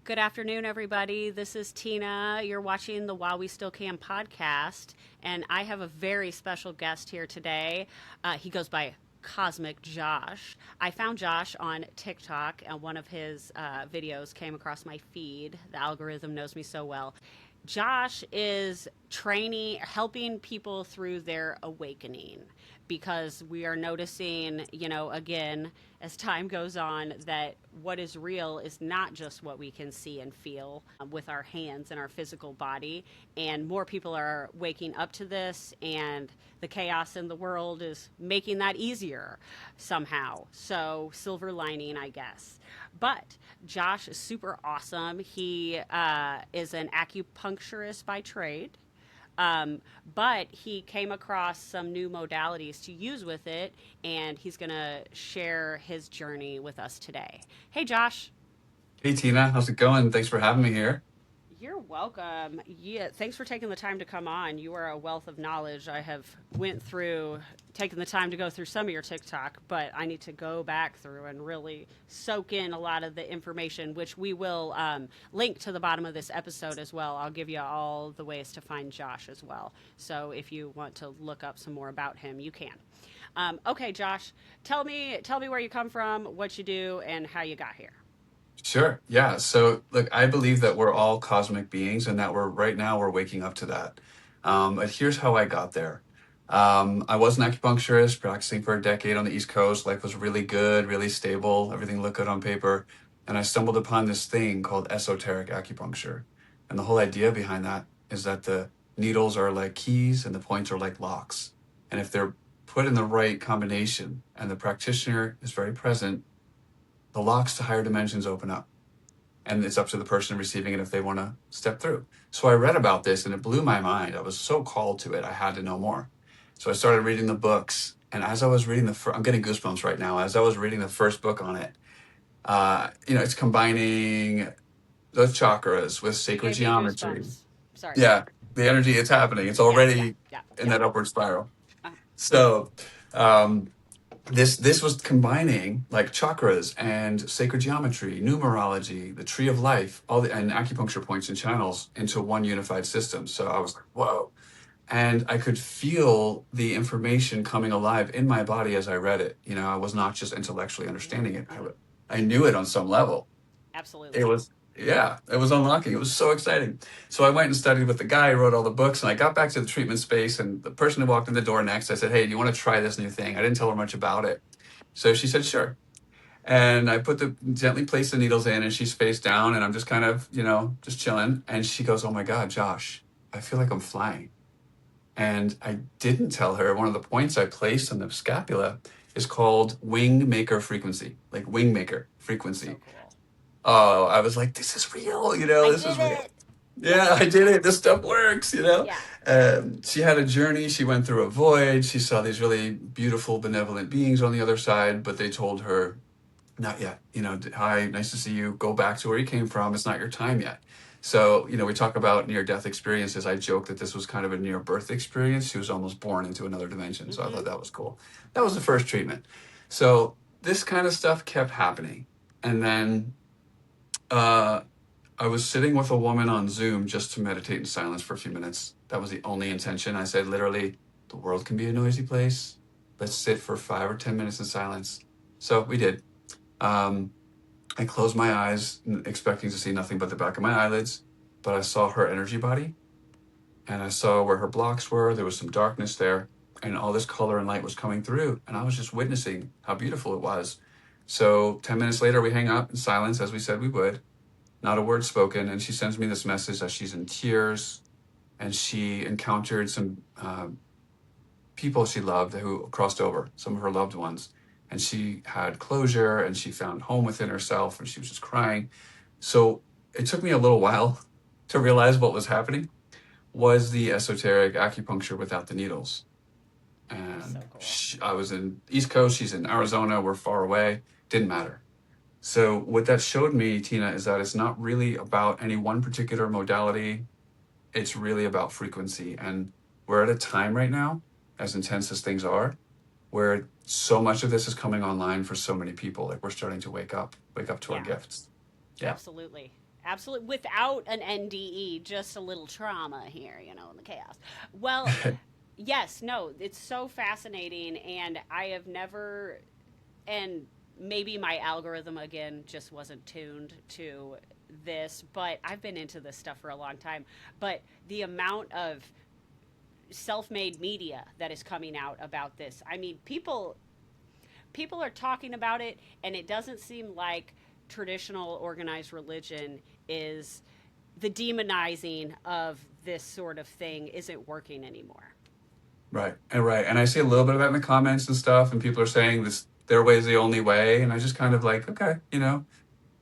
Good afternoon, everybody. This is Tina. You're watching the While We Still Can podcast, and I have a very special guest here today. He goes by Cosmic Josh. I found Josh on TikTok, and one of his videos came across my feed. The algorithm knows me so well. Josh is training, helping people through their awakening because we are noticing, again, as time goes on, that what is real is not just what we can see and feel with our hands and our physical body. And more people are waking up to this, and the chaos in the world is making that easier somehow. So, silver lining, I guess. But Josh is super awesome. He is an acupuncturist by trade. But he came across some new modalities to use with it, and he's going to share his journey with us today. Hey, Josh. Hey Tina, how's it going? Thanks for having me here. You're welcome. Yeah, thanks for taking the time to come on. You are a wealth of knowledge. I have went through, taken the time to go through some of your TikTok, but I need to go back through and really soak in a lot of the information, which we will link to the bottom of this episode as well. I'll give you all the ways to find Josh as well. So if you want to look up some more about him, you can. Okay, Josh, tell me where you come from, what you do, and how you got here. Sure. Yeah. So look, I believe that we're all cosmic beings and that we're right now we're waking up to that. But here's how I got there. I was an acupuncturist practicing for a decade on the East Coast. Life was really good, really stable. Everything looked good on paper. And I stumbled upon this thing called esoteric acupuncture. And the whole idea behind that is that the needles are like keys and the points are like locks. And if they're put in the right combination and the practitioner is very present, the locks to higher dimensions open up. And it's up to the person receiving it if they want to step through. So I read about this and it blew my mind. I was so called to it. I had to know more. So I started reading the books. And as I was reading I'm getting goosebumps right now. As I was reading the first book on it, it's combining the chakras with You sacred gave me geometry. goosebumps. Sorry. Yeah, the energy, it's happening. It's Yeah, yeah, already yeah, in yeah. that upward spiral. Uh, So, um, this was combining like chakras and sacred geometry, numerology, the tree of life, and acupuncture points and channels into one unified system. So I was like, whoa. And I could feel the information coming alive in my body as I read it. I was not just intellectually understanding it. mhm. I knew it on some level. It Absolutely. was, yeah, it was unlocking. It was so exciting. So I went and studied with the guy who wrote all the books, and I got back to the treatment space. And the person who walked in the door next, I said, "Hey, do you want to try this new thing?" I didn't tell her much about it. So she said, "Sure." And I gently placed the needles in, and she spaced down, and I'm just kind of, just chilling. And she goes, "Oh my God, Josh, I feel like I'm flying." And I didn't tell her one of the points I placed on the scapula is called wing maker frequency, like wing maker So frequency. cool. Oh, I was like, this is real, I this did is real. it. Yeah, I did it. This stuff works. Yeah. She had a journey. She went through a void. She saw these really beautiful, benevolent beings on the other side, but they told her, not yet. Hi, nice to see you. Go back to where you came from. It's not your time yet. So, we talk about near death experiences. I joke that this was kind of a near birth experience. She was almost born into another dimension. So I thought Mm-hmm. that was cool. That was the first treatment. So this kind of stuff kept happening. And then, uh, I was sitting with a woman on Zoom just to meditate in silence for a few minutes. That was the only intention. I said, literally, the world can be a noisy place. Let's sit for 5 or 10 minutes in silence. So we did. Um, I closed my eyes, expecting to see nothing but the back of my eyelids, but I saw her energy body and I saw where her blocks were. There was some darkness there, and all this color and light was coming through. And I was just witnessing how beautiful it was. So 10 minutes later, we hang up in silence, as we said we would, not a word spoken. And she sends me this message that she's in tears and she encountered some people she loved who crossed over, some of her loved ones. And she had closure and she found home within herself and she was just crying. So it took me a little while to realize what was happening was the esoteric acupuncture without the needles. So And cool. I was in East Coast, she's in Arizona, we're far away, didn't matter. So what that showed me, Tina, is that it's not really about any one particular modality. It's really about frequency. And we're at a time right now, as intense as things are, where so much of this is coming online for so many people. Like we're starting to wake up to our Yeah. gifts. Yeah. Absolutely. absolutely. Without an NDE, just a little trauma here, in the chaos. Well, yes, no, it's so fascinating, and I have never, and maybe my algorithm again just wasn't tuned to this, but I've been into this stuff for a long time. But the amount of self-made media that is coming out about this, I mean, people are talking about it, and it doesn't seem like traditional organized religion is the demonizing of this sort of thing isn't working anymore. Right. And right. And I see a little bit of that in the comments and stuff, and people are saying this their way is the only way. And I just kind of like, okay,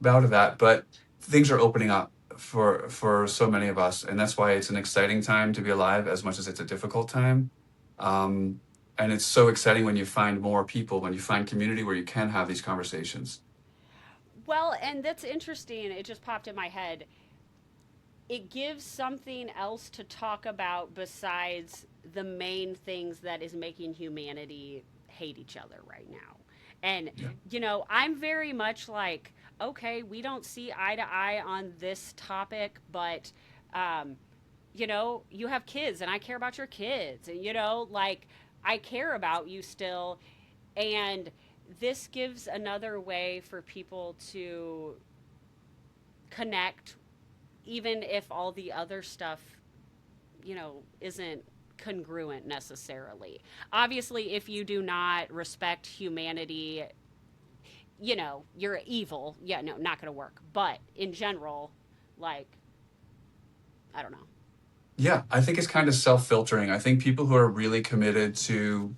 bow to that. But things are opening up for so many of us. And that's why it's an exciting time to be alive as much as it's a difficult time. Um, and it's so exciting when you find more people, when you find community where you can have these conversations. Well, and that's interesting. It just popped in my head. It gives something else to talk about besides the main things that is making humanity hate each other right now. And, Yeah. I'm very much like, okay, we don't see eye to eye on this topic, but, um, you have kids and I care about your kids. And, like, I care about you still. And this gives another way for people to connect, even if all the other stuff, isn't congruent necessarily. Obviously, if you do not respect humanity, you're evil. Yeah, no, not going to work. But in general, like, I don't know. Yeah, I think it's kind of self-filtering. I think people who are really committed to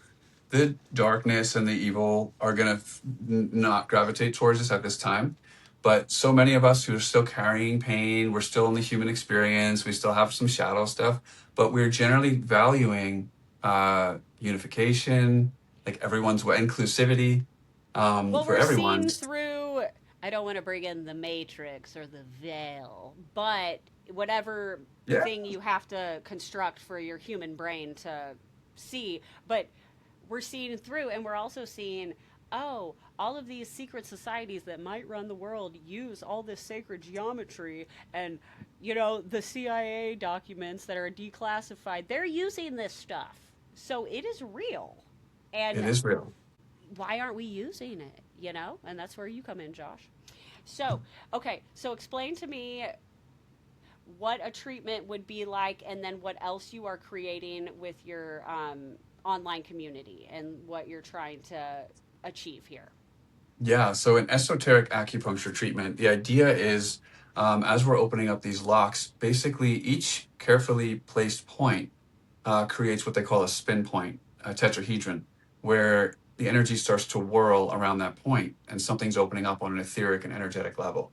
the darkness and the evil are going to not gravitate towards us at this time. But so many of us who are still carrying pain, we're still in the human experience, we still have some shadow stuff, but we're generally valuing unification, like everyone's inclusivity Well, for we're everyone. seeing through, I don't want to bring in the matrix or the veil, but whatever Yeah. thing you have to construct for your human brain to see. But we're seeing through, and we're also seeing, oh, all of these secret societies that might run the world use all this sacred geometry, and the CIA documents that are declassified, they're using this stuff, so it is real. It And is real. why aren't we using it? And that's where you come in, Josh. So, okay, so explain to me what a treatment would be like, and then what else you are creating with your online community and what you're trying to achieve here. Yeah, so an esoteric acupuncture treatment, the idea is as we're opening up these locks, basically each carefully placed point creates what they call a spin point, a tetrahedron, where the energy starts to whirl around that point and something's opening up on an etheric and energetic level.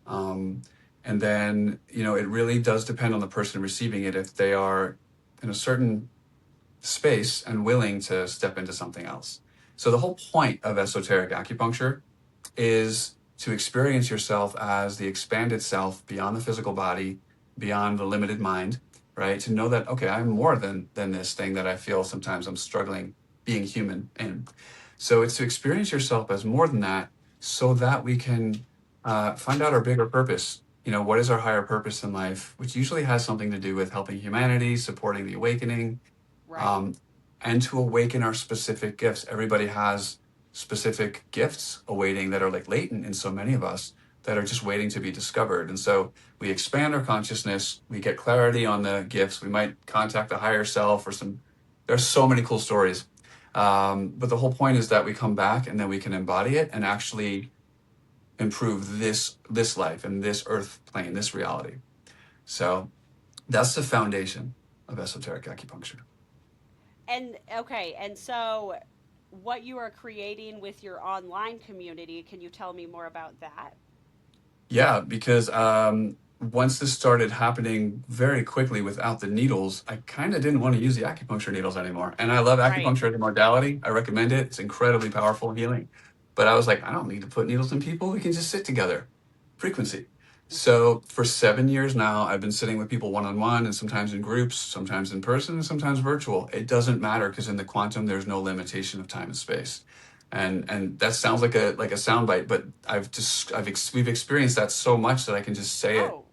Um, and then, it really does depend on the person receiving it if they are in a certain space and willing to step into something else. So the whole point of esoteric acupuncture is to experience yourself as the expanded self beyond the physical body, beyond the limited mind, right? To know that, okay, I'm more than this thing that I feel sometimes I'm struggling being human in. So it's to experience yourself as more than that so that we can find out our bigger purpose. What is our higher purpose in life, which usually has something to do with helping humanity, supporting the awakening, Right. um, and to awaken our specific gifts. Everybody has specific gifts awaiting that are like latent in so many of us that are just waiting to be discovered. And so we expand our consciousness, we get clarity on the gifts, we might contact the higher self or there's so many cool stories. But the whole point is that we come back and then we can embody it and actually improve this life and this earth plane, this reality. So that's the foundation of esoteric acupuncture. And okay, and so what you are creating with your online community, can you tell me more about that? Yeah, because once this started happening very quickly without the needles, I kind of didn't want to use the acupuncture needles anymore. And I love Right. acupuncture as a modality. I recommend it. It's incredibly powerful healing. But I was like, I don't need to put needles in people. We can just sit together. Frequency. So for 7 years now, I've been sitting with people one on one and sometimes in groups, sometimes in person, and sometimes virtual. It doesn't matter because in the quantum, there's no limitation of time and space. And that sounds like a soundbite, but we've experienced that so much that I can just say it Oh,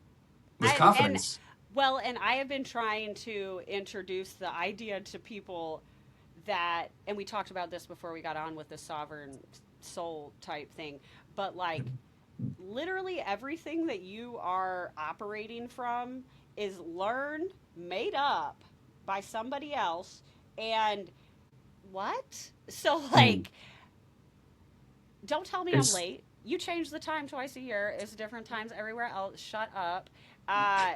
with and confidence. well, and I have been trying to introduce the idea to people that, and we talked about this before we got on with the sovereign soul type thing, but like literally everything that you are operating from is learned, made up by somebody else, and what? So Mm. like, don't tell me I'm It's late. You change the time twice a year. It's different times everywhere else. Shut up. Uh,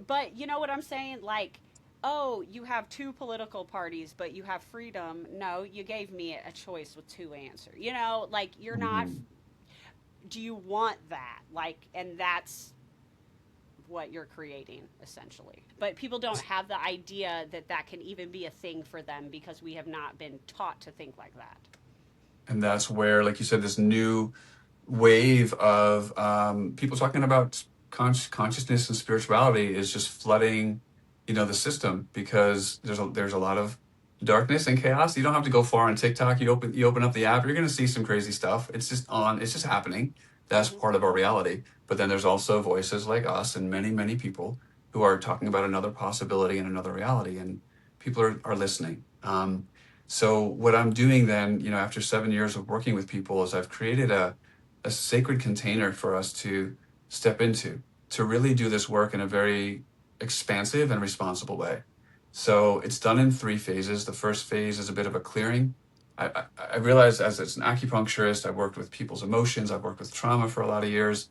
but you know what I'm saying? Like, oh, you have two political parties, but you have freedom. No, you gave me a choice with two answers. You know, like you're not. Mhm. Do you want that? Like, and that's what you're creating essentially. But people don't have the idea that that can even be a thing for them because we have not been taught to think like that. and that's where, like you said, this new wave of people talking about consciousness and spirituality is just flooding, the system, because there's a lot of darkness and chaos. You don't have to go far on TikTok. You open up the app, you're going to see some crazy stuff. It's just happening. That's Mm-hmm. part of our reality. But then there's also voices like us and many, many people who are talking about another possibility and another reality, and people are listening. So what I'm doing then, after 7 years of working with people, is I've created a sacred container for us to step into, to really do this work in a very expansive and responsible way. So it's done in 3 phases. The first phase is a bit of a clearing. I realized, as an acupuncturist, I've worked with people's emotions, I've worked with trauma for a lot of years.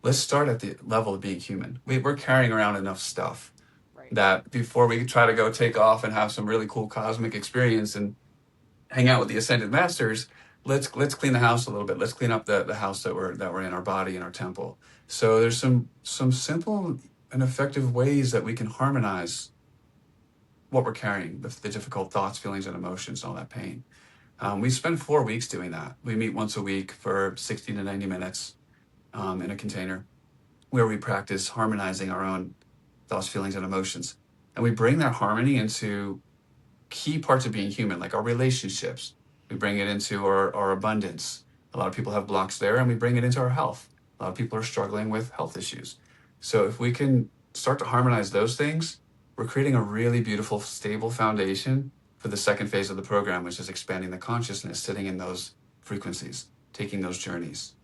Let's start at the level of being human. We're carrying around enough stuff Right. that before we try to go take off and have some really cool cosmic experience and hang out with the ascended masters, let's clean the house a little bit. Let's clean up the house that we're in, our body and our temple. So there's some simple and effective ways that we can harmonize what we're carrying, the difficult thoughts, feelings, and emotions, and all that pain. We spend 4 weeks doing that. We meet once a week for 60 to 90 minutes, in a container, where we practice harmonizing our own thoughts, feelings, and emotions. And we bring that harmony into key parts of being human, like our relationships. We bring it into our abundance. A lot of people have blocks there, and we bring it into our health. A lot of people are struggling with health issues. So if we can start to harmonize those things, we're creating a really beautiful, stable foundation for the second phase of the program, which is expanding the consciousness, sitting in those frequencies, taking those journeys.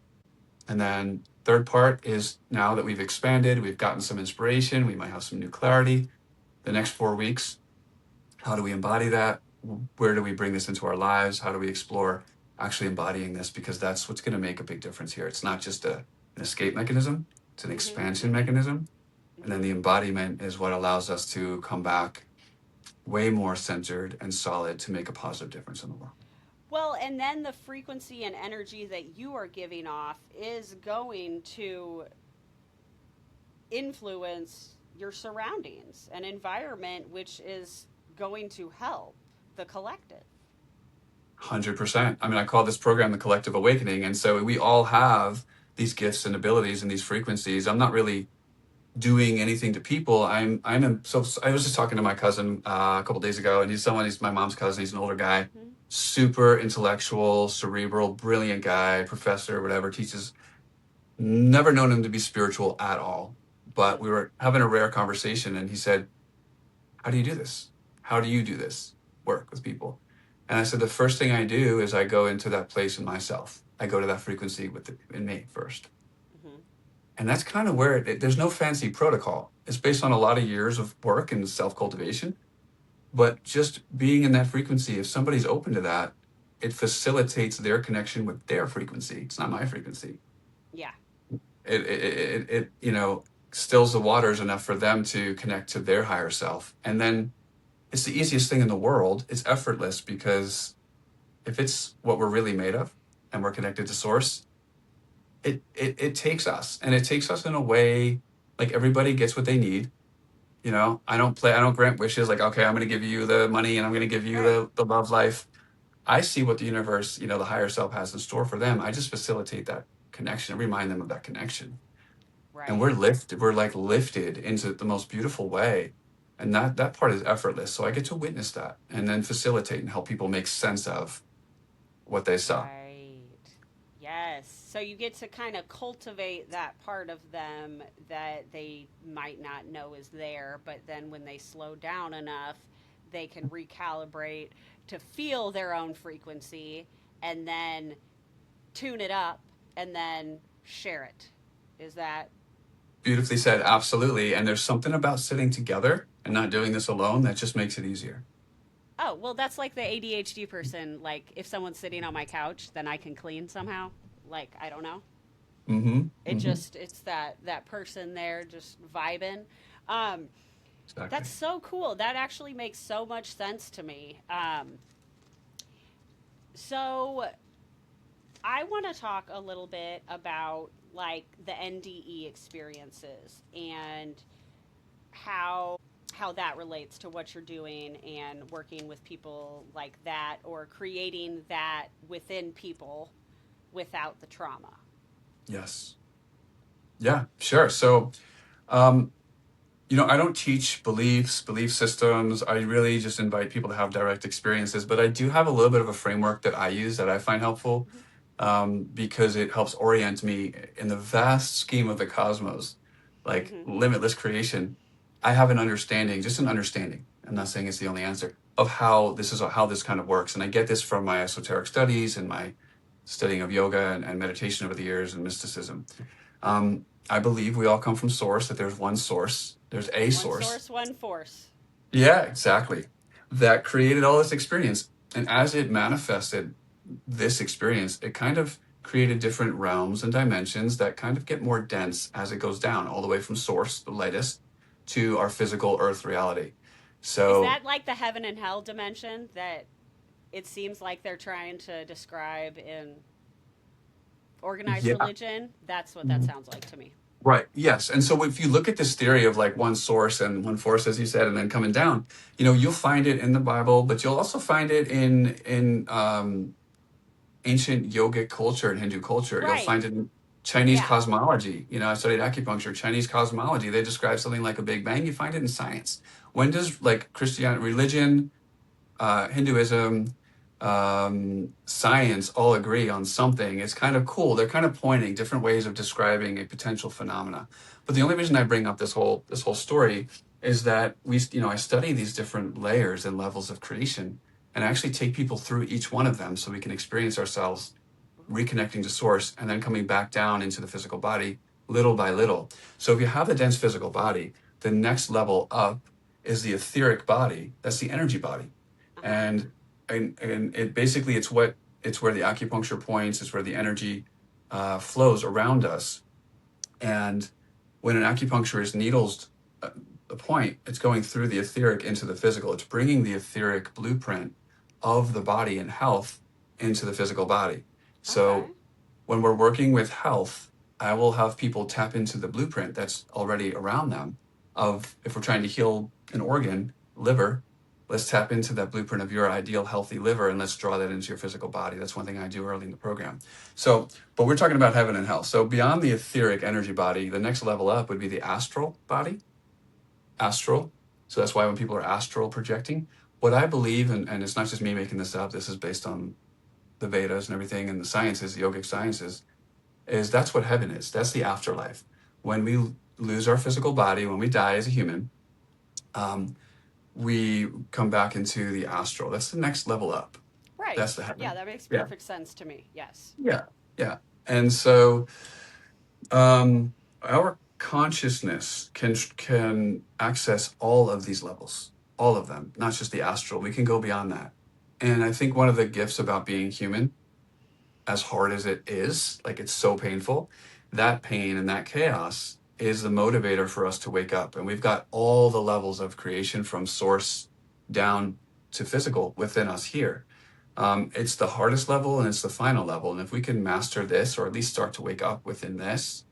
And then third part is, now that we've expanded, we've gotten some inspiration, we might have some new clarity. The next 4 weeks, how do we embody that? Where do we bring this into our lives? How do we explore actually embodying this? Because that's what's going to make a big difference here. It's not just an escape mechanism, it's an Mm-hmm. expansion mechanism. And then Mm-hmm. the embodiment is what allows us to come back way more centered and solid to make a positive difference in the world. Well, and then the frequency and energy that you are giving off is going to influence your surroundings and environment, which is going to help the collective. 100%. I mean, I call this program the Collective Awakening. And so we all have these gifts and abilities and these frequencies. I'm not really doing anything to people. So I was just talking to my cousin a couple days ago, and he's my mom's cousin. He's an older guy, Mm-hmm. super intellectual, cerebral, brilliant guy, professor, whatever, teaches. Never known him to be spiritual at all. But we were having a rare conversation, and he said, "How do you do this? How do you do this work with people?" And I said, "The first thing I do is I go into that place in myself. I go to that frequency in me first." Mm-hmm. And that's kind of where there's no fancy protocol. It's based on a lot of years of work and self cultivation. But just being in that frequency, if somebody's open to that, it facilitates their connection with their frequency. It's not my frequency. Yeah. It stills the waters enough for them to connect to their higher self. And then it's the easiest thing in the world. It's effortless, because if it's what we're really made of and we're connected to source, it takes us, and it takes us in a way, like everybody gets what they need. I don't grant wishes like, okay, I'm going to give you the money and I'm going to give you Right. the love life. I see what the universe, the higher self has in store for them. I just facilitate that connection, remind them of that connection. And Right. we're like lifted into the most beautiful way. And that part is effortless. So I get to witness that and then facilitate and help people make sense of what they saw. Right. Yes. So you get to kind of cultivate that part of them that they might not know is there, but then when they slow down enough, they can recalibrate to feel their own frequency and then tune it up and then share it. Is that Beautifully said, absolutely. And there's something about sitting together and not doing this alone that just makes it easier. Oh, well, that's like the ADHD person. Like, if someone's sitting on my couch, then I can clean somehow. Like, I don't know. Mm-hmm. It Mm-hmm. just, it's that person there just vibing. Um, Exactly. that's so cool. That actually makes so much sense to me. So I want to talk a little bit about like the NDE experiences and how that relates to what you're doing and working with people like that or creating that within people without the trauma. Yes. Yeah, sure. So, um, I don't teach beliefs, belief systems. I really just invite people to have direct experiences, but I do have a little bit of a framework that I use that I find helpful, Mm-hmm. because it helps orient me in the vast scheme of the cosmos, like Mm-hmm. limitless creation. I have an understanding, just an understanding. I'm not saying it's the only answer of how this kind of works. And I get this from my esoteric studies and my studying of yoga and meditation over the years and mysticism. I believe we all come from source, that there's one source, there's a One source. source, one force. Yeah, exactly. That created all this experience. And as it manifested this experience, it kind of created different realms and dimensions that kind of get more dense as it goes down, all the way from source, the lightest, to our physical earth reality. Is So, that like the heaven and hell dimension that it seems like they're trying to describe in organized yeah. religion? That's what that sounds like to me. Right. Yes. And so if you look at this theory of like one source and one force, as you said, and then coming down, you'll find it in the Bible, but you'll also find it in ancient yogic culture and Hindu culture. You'll Right. find it in Chinese Yeah. cosmology. I studied acupuncture, Chinese cosmology. They describe something like a Big Bang. You find it in science. When does like Christianity, religion, Hinduism, science all agree on something? It's kind of cool. They're kind of pointing different ways of describing a potential phenomena. But the only reason I bring up this whole story is that I study these different layers and levels of creation, and I actually take people through each one of them so we can experience ourselves reconnecting to source and then coming back down into the physical body little by little. So if you have a dense physical body, the next level up is the etheric body. That's the energy body. Uh huh. And it basically it's where the acupuncture points, it's where the energy flows around us. And when an acupuncturist needles a point, it's going through the etheric into the physical. It's bringing the etheric blueprint of the body and health into the physical body. Okay. So when we're working with health, I will have people tap into the blueprint that's already around them of if we're trying to heal an organ, liver, let's tap into that blueprint of your ideal healthy liver and let's draw that into your physical body. That's one thing I do early in the program. So, but we're talking about heaven and hell. So beyond the etheric energy body, the next level up would be the astral body, astral. So that's why when people are astral projecting, what I believe, and it's not just me making this up, this is based on the Vedas and everything and the sciences, the yogic sciences, is that's what heaven is. That's the afterlife. When we lose our physical body, when we die as a human, um, we come back into the astral. That's the next level up. That's Right. the Yeah, heaven. that makes Yeah. perfect sense to me. Yes. Yeah. Yeah. And so our consciousness can access all of these levels, all of them, not just the astral. We can go beyond that. And I think one of the gifts about being human, as hard as it is, like it's so painful, that pain and that chaos is the motivator for us to wake up. And we've got all the levels of creation from source down to physical within us here. It's the hardest level and it's the final level. And if we can master this, or at least start to wake up within this,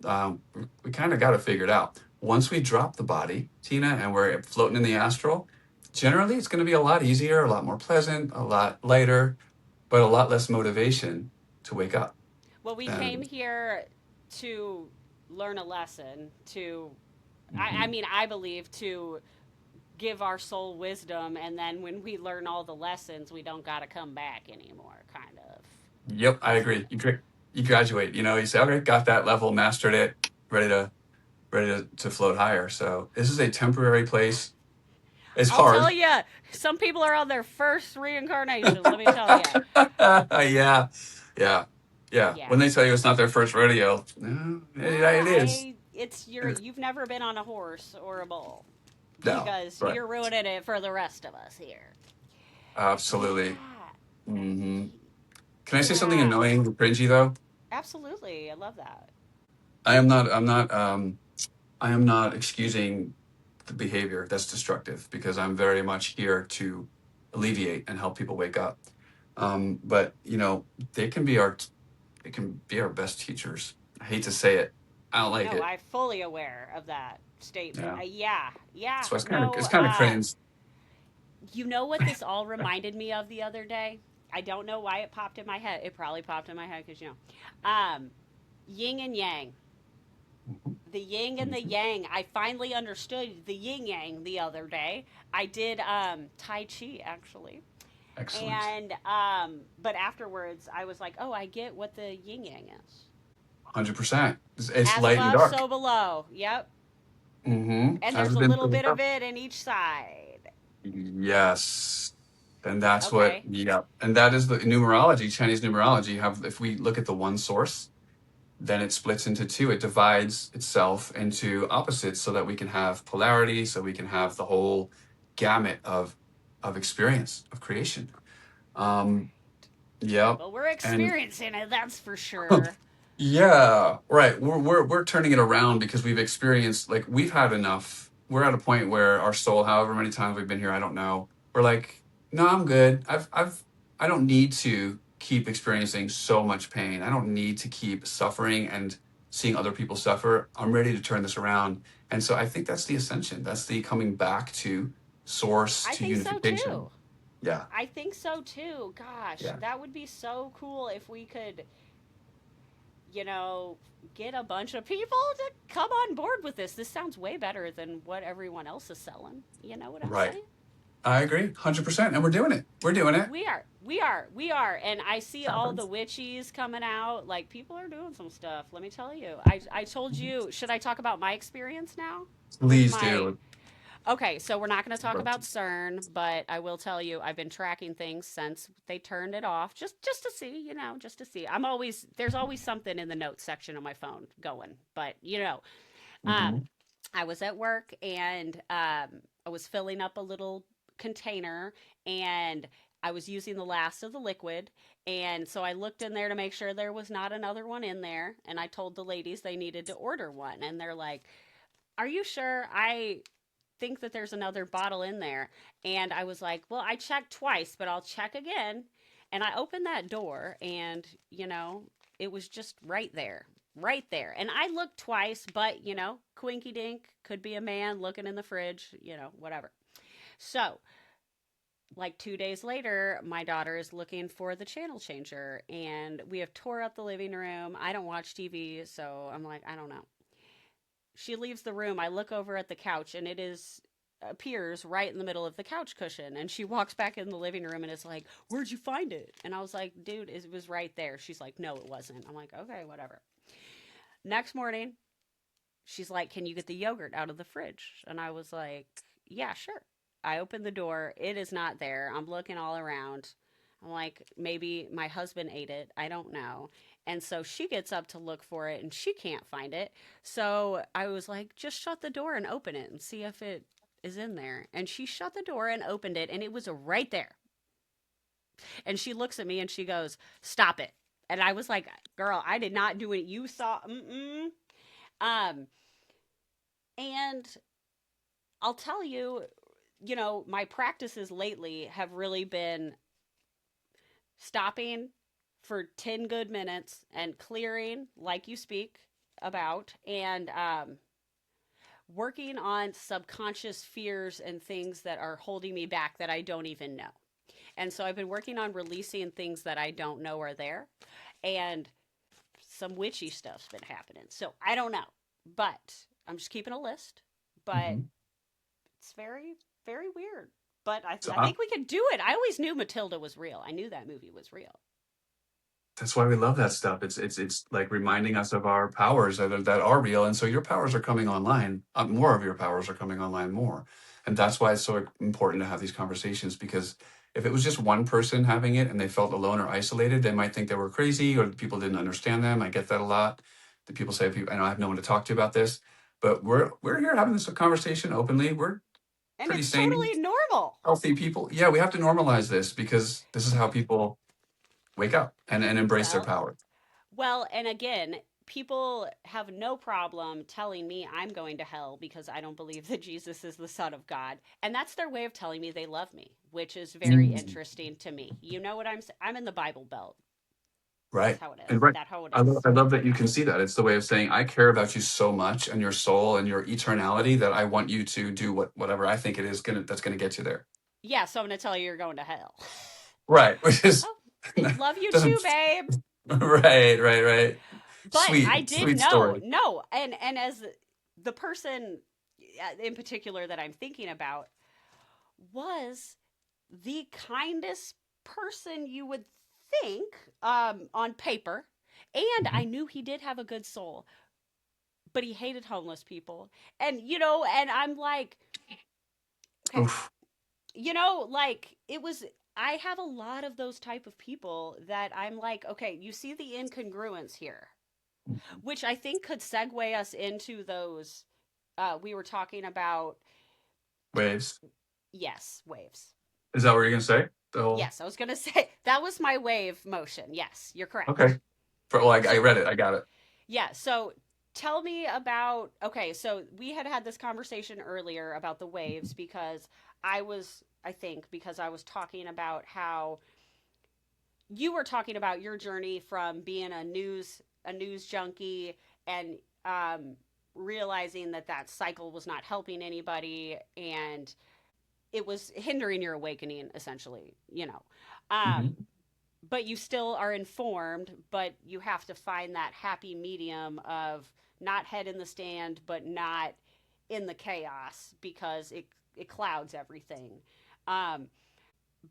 we kind of got it figured out. Once we drop the body, Tina, and we're floating in the astral, generally it's going to be a lot easier, a lot more pleasant, a lot lighter, but a lot less motivation to wake up. Well, we came And here to learn a lesson, to, I mhm, mean, I believe to give our soul wisdom, and then when we learn all the lessons, we don't got to come back anymore, Yep, I That's agree. You graduate, you say, okay, got that level, mastered it, ready to float higher. So this is a temporary place. It's I'll tell hard. you, some people are on their first reincarnation. Let me tell you. Yeah, yeah, yeah. Yeah. When they tell you it's not their first rodeo, no, it is. It's It's- you've never been on a horse or a bull No, because right. you're ruining it for the rest of us here. Absolutely. Yeah. hmm Can I say something Yeah. annoying and cringy though? Absolutely. I love that. I am not excusing the behavior that's destructive because I'm very much here to alleviate and help people wake up. But they can be our best teachers. I hate to say it. I don't like No, it. I'm fully aware of that statement. Yeah. Yeah. Yeah. So No, it's kind of cringe. you know what this all reminded me of the other day? I don't know why it popped in my head. It probably popped in my head because, yin and yang. Mhm. The yin and the Mhm. yang. I finally understood the yin yang the other day. I did Tai Chi actually. Excellent. And but afterwards I was like, "Oh, I get what the yin yang is." 100%. It's As light and above, dark. so below. Yep. And As there's we've a been little through. bit of it in each side. Yes. And that's what, Okay. yeah. And that is the numerology, Chinese numerology. Have If we look at the one source, then it splits into two. It divides itself into opposites so that we can have polarity, so we can have the whole gamut of experience of creation. Um, yeah. Well, we're And experiencing it, that's for sure. yeah, right. We're turning it around because we've experienced, like, we've had enough. We're at a point where our soul, however many times we've been here, I don't know. We're like, no, I'm good. I don't need to keep experiencing so much pain. I don't need to keep suffering and seeing other people suffer. I'm ready to turn this around. And so I think that's the ascension. That's the coming back to source, I to think so unification. too. Yeah, I think so too. Gosh, yeah. that would be so cool if we could, you know, get a bunch of people to come on board with this. This sounds way better than what everyone else is selling. You know what I'm Right. saying? I agree, 100%. And we're doing it. We're doing it. We are. And I see It all the happens. witchies coming out. Like, people are doing some stuff. Let me tell you. I told you, should I talk about my experience now? With Please my. do. Okay, so we're not going to talk about CERN, but I will tell you, I've been tracking things since they turned it off, just to see, just to see. There's always something in the notes section of my phone going, but um, Mhm. I was at work and I was filling up a little container and I was using the last of the liquid. And so I looked in there to make sure there was not another one in there. And I told the ladies they needed to order one. And they're like, "Are you sure?" I think that there's another bottle in there. And I was like, "Well, I checked twice, but I'll check again." And I opened that door and, it was just right there. Right there. And I looked twice, but, quinky dink, could be a man looking in the fridge, whatever. So, like 2 days later, my daughter is looking for the channel changer, and we have tore up the living room. I don't watch TV, so I'm like, I don't know. She leaves the room. I look over at the couch, and it is appears right in the middle of the couch cushion. And she walks back in the living room and is like, "Where'd you find it?" And I was like, "Dude, it was right there." She's like, "No, it wasn't." I'm like, "Okay, whatever." Next morning, she's like, "Can you get the yogurt out of the fridge?" And I was like, "Yeah, sure." I opened the door. It is not there. I'm looking all around. I'm like, maybe my husband ate it. I don't know. And so she gets up to look for it and she can't find it. So I was like, just shut the door and open it and see if it is in there. And she shut the door and opened it and it was right there. And she looks at me and she goes, "Stop it." And I was like, "Girl, I did not do it. You saw, mm-mm." Um, and I'll tell you, my practices lately have really been stopping for 10 good minutes and clearing, like you speak about, and working on subconscious fears and things that are holding me back that I don't even know. And so I've been working on releasing things that I don't know are there. And some witchy stuff's been happening. So I don't know. But I'm just keeping a list. But Mhm. it's very, very weird. But I, So I think we could do it. I always knew Matilda was real. I knew that movie was real. That's why we love that stuff. It's like reminding us of our powers that are real. And so your powers are coming online. More of your powers are coming online more. And that's why it's so important to have these conversations, because if it was just one person having it and they felt alone or isolated, they might think they were crazy or people didn't understand them. I get that a lot. The people say, I know I have no one to talk to about this, but we're here having this conversation openly. We're And pretty it's sane, totally normal. healthy people. Yeah, we have to normalize this because this is how people wake up and embrace their Well, power. and again, people have no problem telling me I'm going to hell because I don't believe that Jesus is the Son of God. And that's their way of telling me they love me, which is very Mm. interesting to me. You know what I'm saying? I'm in the Bible Belt. That's Right. how it is. And right. That's how it I is. I love that you can see that. It's the way of saying, I care about you so much and your soul and your eternality that I want you to do whatever I think it is that's gonna get you there. Yeah, so I'm going to tell you you're going to hell. Right. Which is Oh, love you too, doesn't babe. right. But I Sweet, did sweet know, story. no, and as the person in particular that I'm thinking about was the kindest person you would think on paper, and I Mhm. knew he did have a good soul, but he hated homeless people, and and I'm like, okay, Oof. like it was. I have a lot of those type of people that I'm like, okay, you see the incongruence here, which I think could segue us into those. We were talking about, Waves. yes, waves. Is that what you're gonna say? The whole Yes, I was gonna say that was my wave motion. Yes, you're correct. okay. Well, I So read it. I got it. yeah, so tell me about, okay, so we had this conversation earlier about the waves because I think because I was talking about how you were talking about your journey from being a news junkie and realizing that that cycle was not helping anybody and it was hindering your awakening essentially. um Hmm. but you still are informed, but you have to find that happy medium of not head in the stand but not in the chaos because it clouds everything. um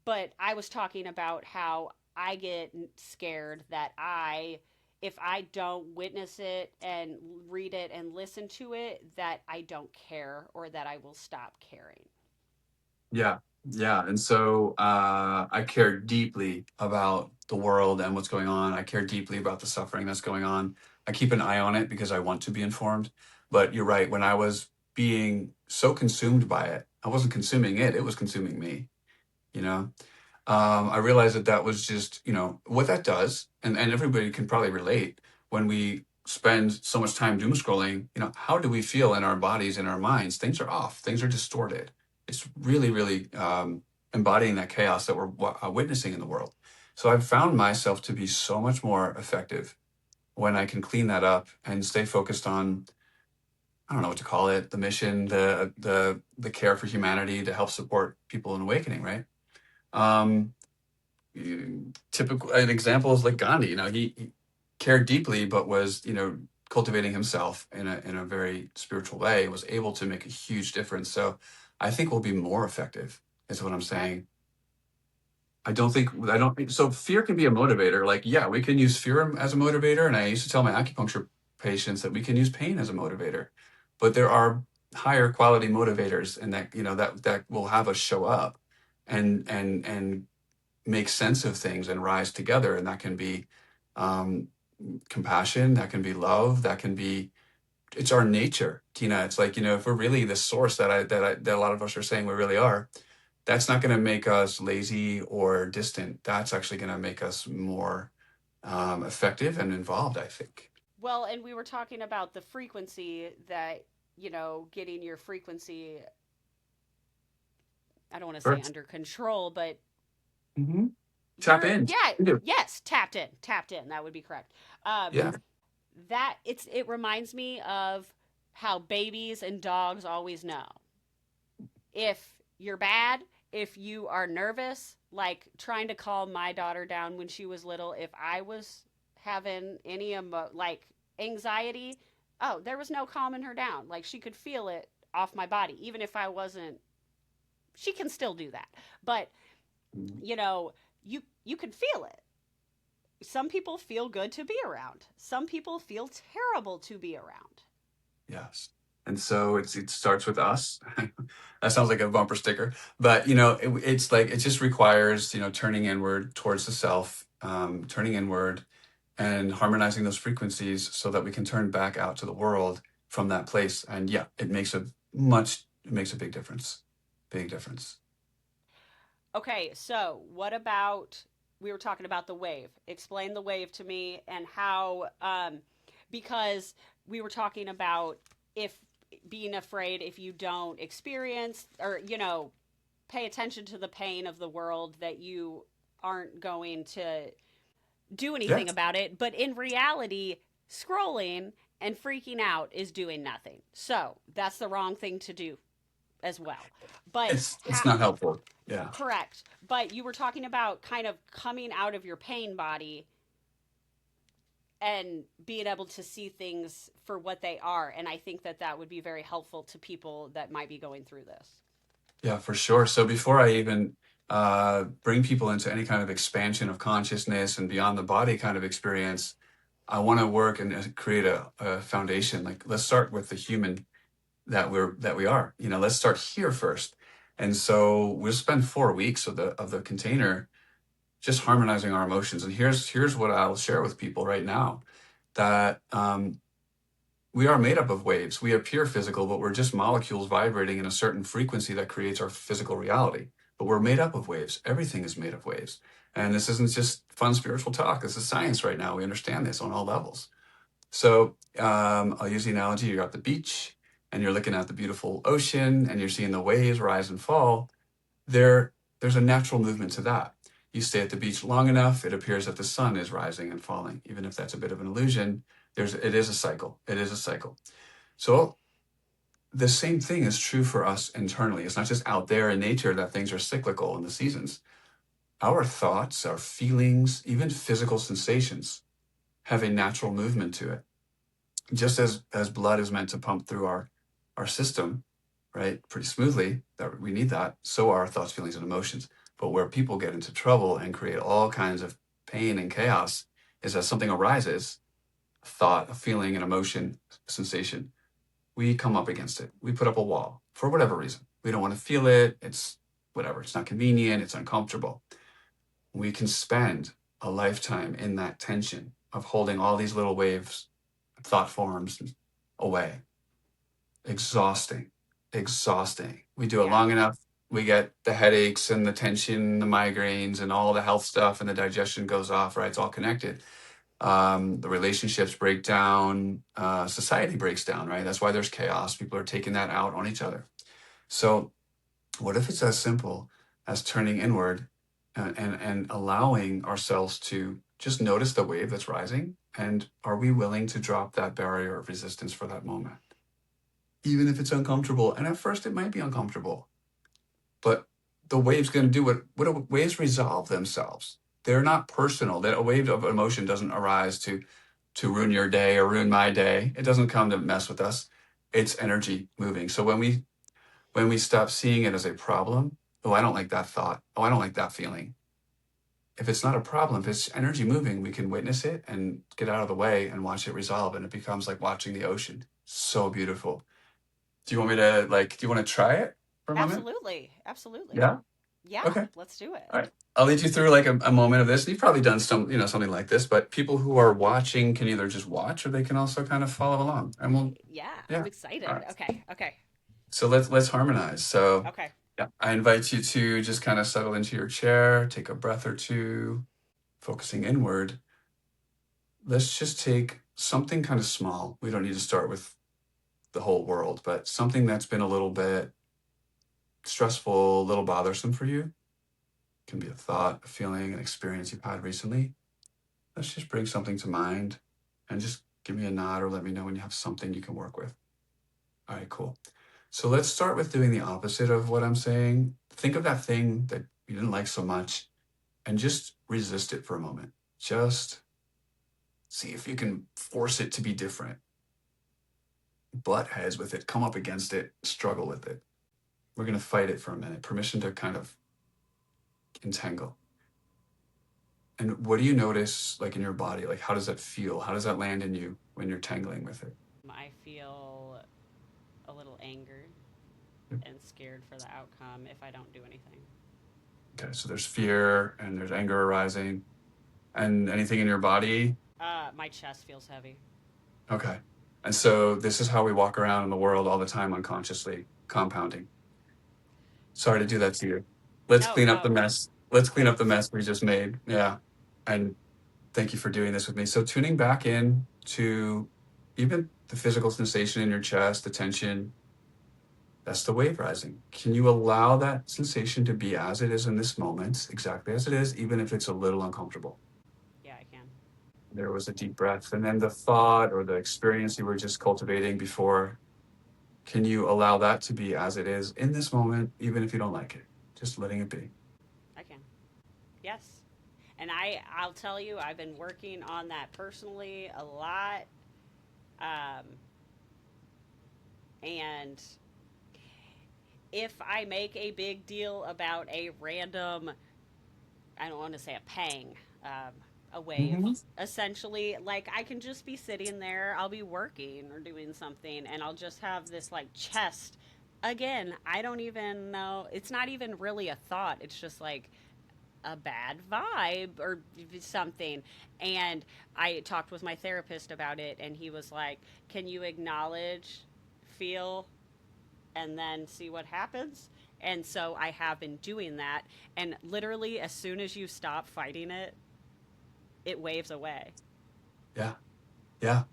but I was talking about how I get scared that if I don't witness it and read it and listen to it, that I don't care or that I will stop caring. Yeah, yeah. And so I care deeply about the world and what's going on. I care deeply about the suffering that's going on. I keep an eye on it because I want to be informed. But you're right, when I was being so consumed by it, I wasn't consuming it, it was consuming me, you know? I realized that that was just, what that does, and everybody can probably relate when we spend so much time doom scrolling, how do we feel in our bodies, in our minds? Things are off, things are distorted. It's really, really embodying that chaos that we're witnessing in the world. So I've found myself to be so much more effective when I can clean that up and stay focused on, I don't know what to call it, the mission, the care for humanity to help support people in awakening, right? Um, Typical an example is like Gandhi. He cared deeply, but was cultivating himself in a very spiritual way. Was able to make a huge difference. So I think we'll be more effective. Is what I'm saying. I don't think I don't think so. Fear can be a motivator. Like, yeah, we can use fear as a motivator, and I used to tell my acupuncture patients that we can use pain as a motivator. But there are higher quality motivators, and that will have us show up and make sense of things and rise together. And that can be um, compassion, that can be love, that can be, it's our nature, Tina. It's like, if we're really the source that a lot of us are saying we really are, that's not going to make us lazy or distant. That's actually going to make us more effective and involved, I think. Well, and we were talking about the frequency that, getting your frequency, I don't want to say Sure. under control, but Hmm. Tap you're, in. yeah, We do. yes, tapped in, that would be correct. um Yeah. it reminds me of how babies and dogs always know if you're bad, if you are nervous, like trying to calm my daughter down when she was little, if I was having any like anxiety, oh, there was no calming her down. Like she could feel it off my body even if I wasn't. She can still do that. But, Mhm. you know, you can feel it. some people feel good to be around. Some people feel terrible to be around. Yes. And so it starts with us. That sounds like a bumper sticker, but it's like it just requires turning inward towards the self, turning inward and harmonizing those frequencies so that we can turn back out to the world from that place. And yeah, it makes a big difference. Big difference. Okay, so what about we were talking about the wave? Explain the wave to me and how, because we were talking about if being afraid if you don't experience or, pay attention to the pain of the world that you aren't going to do Yeah. anything about it. But in reality, scrolling and freaking out is doing nothing. So that's the wrong thing to do as well. But It's not helpful. Yeah. correct. But you were talking about kind of coming out of your pain body and being able to see things for what they are. And I think that that would be very helpful to people that might be going through this. Yeah, for sure. So before I even bring people into any kind of expansion of consciousness and beyond the body kind of experience, I want to work and create a foundation. Like, let's start with the human that we are. Let's start here first. And so we'll spend 4 weeks of the container just harmonizing our emotions. And here's what I'll share with people right now, that we are made up of waves. We appear physical, but we're just molecules vibrating in a certain frequency that creates our physical reality. But we're made up of waves. Everything is made of waves. And this isn't just fun spiritual talk. This is science right now. We understand this on all levels. So I'll use the analogy: you're at the beach and you're looking at the beautiful ocean and you're seeing the waves rise and fall. There's a natural movement to that. You stay at the beach long enough, it appears that the sun is rising and falling. Even if that's a bit of an illusion, it is a cycle. It is a cycle. So the same thing is true for us internally. It's not just out there in nature that things are cyclical in the seasons. Our thoughts, our feelings, even physical sensations have a natural movement to it. Just as blood is meant to pump through our system, right, pretty smoothly, that we need that, so are our thoughts, feelings, and emotions. But where people get into trouble and create all kinds of pain and chaos is as something arises, a thought, a feeling, an emotion, sensation, we come up against it. We put up a wall for whatever reason. We don't want to feel it. It's whatever. It's not convenient. It's uncomfortable. We can spend a lifetime in that tension of holding all these little waves, thought forms away. Exhausting. Exhausting. We do it Yeah. long enough, we get the headaches and the tension, the migraines, and all the health stuff, and the digestion goes off, right? It's all connected. The relationships break down, society breaks down, right? That's why there's chaos. People are taking that out on each other. So, what if it's as simple as turning inward and allowing ourselves to just notice the wave that's rising? And are we willing to drop that barrier of resistance for that moment? Even if it's uncomfortable. And at first, it might be uncomfortable, but the wave's going to do what waves resolve themselves. They're not personal. That a wave of emotion doesn't arise to ruin your day or ruin my day. It doesn't come to mess with us. It's energy moving. So when we stop seeing it as a problem, oh, I don't like that thought. Oh, I don't like that feeling. If it's not a problem, if it's energy moving, we can witness it and get out of the way and watch it resolve. And it becomes like watching the ocean. So beautiful. Do you want me to do you want to try it for a moment? Absolutely. Absolutely. Yeah. Yeah. Okay. Let's do it. All right. I'll lead you through like a moment of this. You've probably done something like this, but people who are watching can either just watch or they can also kind of follow along. And Yeah. I'm yeah. All excited. right. Okay. Okay. So let's harmonize. So Okay. yeah, I invite you to just kind of settle into your chair, take a breath or two, focusing inward. Let's just take something kind of small. We don't need to start with the whole world, but something that's been a little bit stressful, a little bothersome for you. It can be a thought, a feeling, an experience you've had recently. Let's just bring something to mind and just give me a nod or let me know when you have something you can work with. All right, cool. So let's start with doing the opposite of what I'm saying. Think of that thing that you didn't like so much and just resist it for a moment. Just see if you can force it to be different. Butt heads with it, come up against it, struggle with it. We're going to fight it for a minute. Permission to kind of entangle. And what do you notice like in your body? Like how does that feel? How does that land in you when you're tangling with it? I feel a little angered and scared for the outcome if I don't do anything. Okay, so there's fear and there's anger arising, and anything in your body. My chest feels heavy. Okay. And so this is how we walk around in the world all the time unconsciously, compounding. Sorry to do that to you. Let's No, clean up the no, mess. Let's clean up the please. mess we just made. Yeah. And thank you for doing this with me. So tuning back in to even the physical sensation in your chest, the tension, that's the wave rising. Can you allow that sensation to be as it is in this moment, exactly as it is, even if it's a little uncomfortable? Yeah, I can. There was a deep breath. And then the thought or the experience you were just cultivating before, can you allow that to be as it is in this moment, even if you don't like it? Just letting it be. I can. Yes. And I'll tell you, I've been working on that personally a lot. Um, and if I make a big deal about a random, I don't want to say a pang, a wave, Mm-hmm. essentially, like I can just be sitting there, I'll be working or doing something, and I'll just have this like chest. Again, I don't even know. It's not even really a thought. It's just like a bad vibe or something. And I talked with my therapist about it, and he was like, can you acknowledge, feel, and then see what happens? And so I have been doing that. And literally, as soon as you stop fighting it, it waves away. Yeah. Yeah.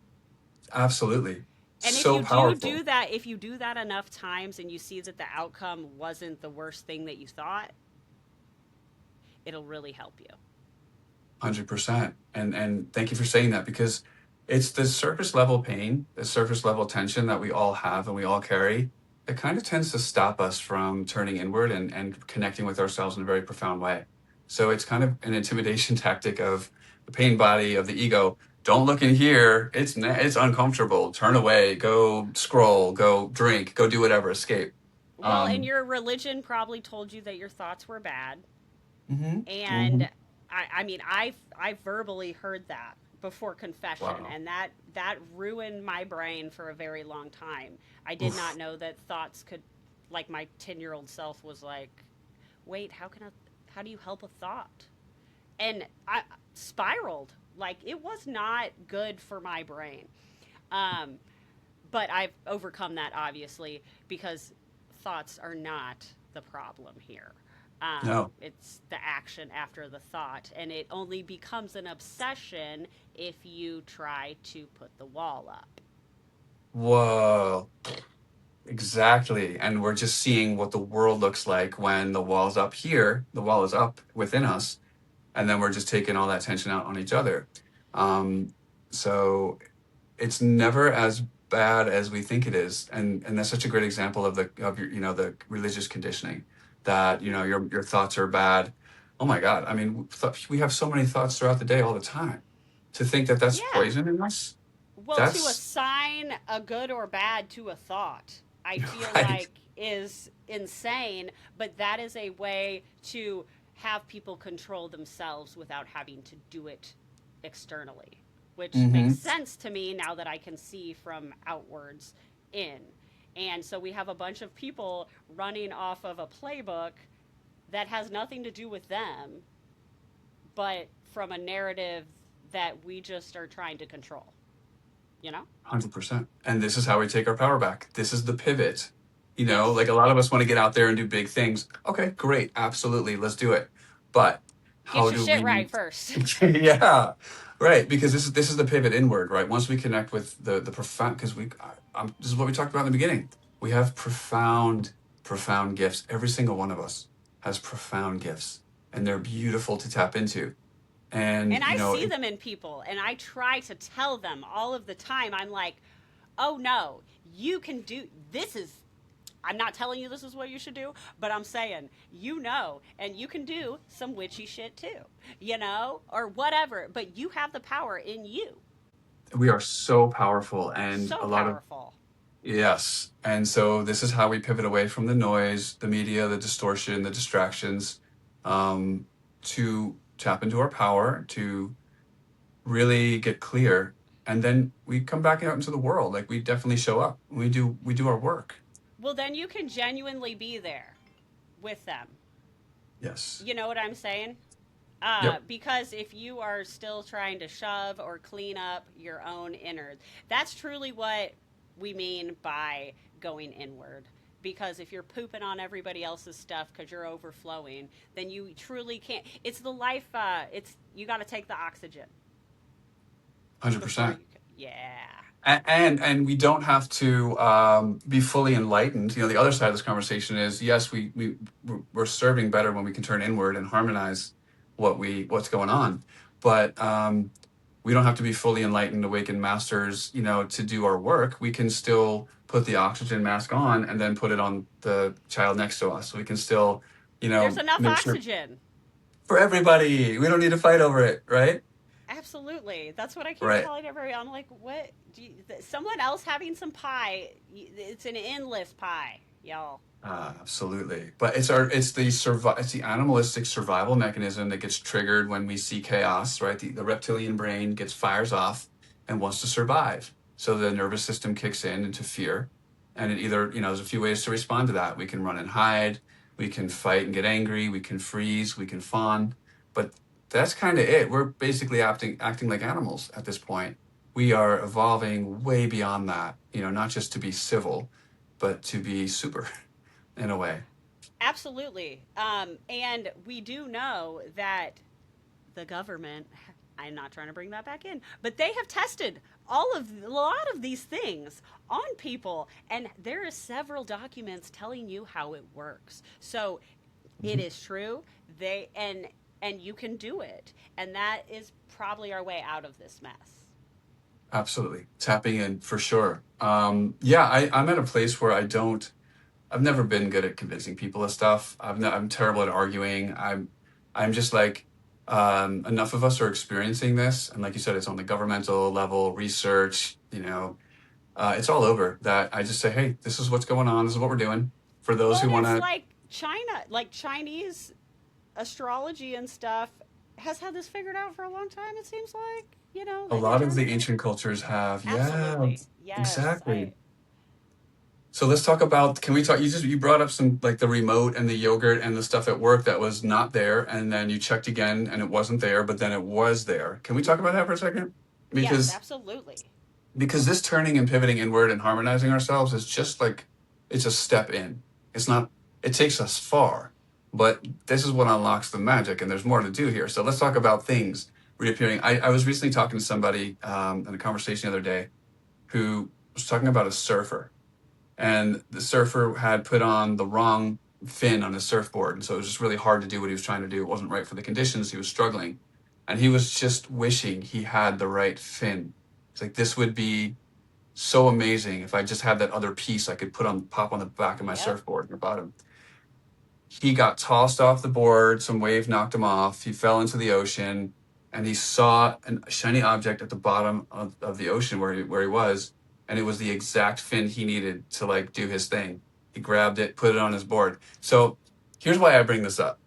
Absolutely. And if So you do powerful. do that, if you do that enough times and you see that the outcome wasn't the worst thing that you thought, it'll really help you. 100%. And thank you for saying that because it's the surface level pain, the surface level tension that we all have and we all carry. It kind of tends to stop us from turning inward and connecting with ourselves in a very profound way. So it's kind of an intimidation tactic of the pain body of the ego. Don't look in here. It's uncomfortable. Turn away. Go scroll. Go drink. Go do whatever. Escape. Well, and Um, your religion probably told you that your thoughts were bad. mhm, And mhm. I mean, I verbally heard that before confession, Wow. and that ruined my brain for a very long time. I did not Oof. know that thoughts could, like my 10-year-old self was like, wait, how do you help a thought? And I spiraled. Like it was not good for my brain. Um, but I've overcome that obviously because thoughts are not the problem here. No. It's the action after the thought, and it only becomes an obsession if you try to put the wall up. Whoa. Exactly. And we're just seeing what the world looks like when the wall's up here, the wall is up within us, and then we're just taking all that tension out on each other. Um, so it's never as bad as we think it is. And that's such a great example of your, the religious conditioning that, your thoughts are bad. Oh my God. I mean, we have so many thoughts throughout the day all the time. To think that that's Yeah. poison in us, Well, to that's assign a good or bad to a thought, I feel right. like is insane, but that is a way to have people control themselves without having to do it externally, which makes Hmm. sense to me now that I can see from outwards in. And so we have a bunch of people running off of a playbook that has nothing to do with them, but from a narrative that we just are trying to control, you know? 100%. And this is how we take our power back. This is the pivot. Yes. Like a lot of us want to get out there and do big things. Okay, great. Absolutely. Let's do it. But Get how your do shit we right first. yeah. Right, because this is the pivot inward, right? Once we connect with the profound because this is what we talked about in the beginning. We have profound gifts. Every single one of us has profound gifts and they're beautiful to tap into. And And I see them in people, and I try to tell them all of the time. I'm like, oh no, you can do this. I'm not telling you this is what you should do, but I'm saying, and you can do some witchy shit too, or whatever, but you have the power in you. we are so powerful and So a lot of powerful. yes. And so this is how we pivot away from the noise, the media, the distortion, the distractions, um, to tap into our power, to really get clear, and then we come back out into the world. Like we definitely show up. We do our work. Well, then you can genuinely be there with them. Yes. You know what I'm saying? Yep. Because if you are still trying to shove or clean up your own innards, that's truly what we mean by going inward. Because if you're pooping on everybody else's stuff because you're overflowing, then you truly can't. It's the life. It's you got to take the oxygen before 100%. you. Yeah, And we don't have to be fully enlightened. The other side of this conversation is, yes, we're serving better when we can turn inward and harmonize what's going on, but we don't have to be fully enlightened, awakened masters, to do our work. We can still put the oxygen mask on and then put it on the child next to us. We can still, there's enough make sure oxygen. for everybody. We don't need to fight over it, right? Absolutely. That's what I keep Right. telling everybody. I'm like, what? Someone else having some pie? It's an endless pie, y'all. Absolutely. But it's the animalistic survival mechanism that gets triggered when we see chaos, right? The reptilian brain fires off and wants to survive. So the nervous system kicks in into fear. And it either, there's a few ways to respond to that. We can run and hide, we can fight and get angry, we can freeze, we can fawn. But that's kind of it. We're basically acting like animals at this point. We are evolving way beyond that, not just to be civil, but to be super in a way. Absolutely. And we do know that the government, I'm not trying to bring that back in, but they have tested a lot of these things on people, and there are several documents telling you how it works. So it Mhm. is true. And you can do it. And that is probably our way out of this mess. Absolutely. Tapping in for sure. Yeah, I'm at a place where I've never been good at convincing people of stuff. I'm terrible at arguing. I'm just like, enough of us are experiencing this. And like you said, it's on the governmental level, research, it's all over that. I just say, hey, this is what's going on. This is what we're doing. For those Well, who and want it's to, like China, like Chinese astrology and stuff has had this figured out for a long time, it seems like. a They lot of the determined it. ancient cultures have. Yeah, Absolutely. Yes. exactly. So let's talk about, can we talk, you brought up some, like the remote and the yogurt and the stuff at work that was not there, and then you checked again and it wasn't there, but then it was there. Can we talk about that for a second? Yes, Because absolutely. this turning and pivoting inward and harmonizing ourselves is just like, it's a step in. It's not, it takes us far, but this is what unlocks the magic, and there's more to do here. So let's talk about things reappearing. I was recently talking to somebody in a conversation the other day who was talking about a surfer, and the surfer had put on the wrong fin on his surfboard, and so it was just really hard to do what he was trying to do. It wasn't right for the conditions. He was struggling, and he was just wishing he had the right fin. It's like, this would be so amazing if I just had that other piece I could pop on the back of my Yep. surfboard or bottom. He got tossed off the board. Some wave knocked him off. He fell into the ocean, and he saw a shiny object at the bottom of the ocean where he was, and it was the exact fin he needed to like do his thing. He grabbed it, put it on his board. So here's why I bring this up.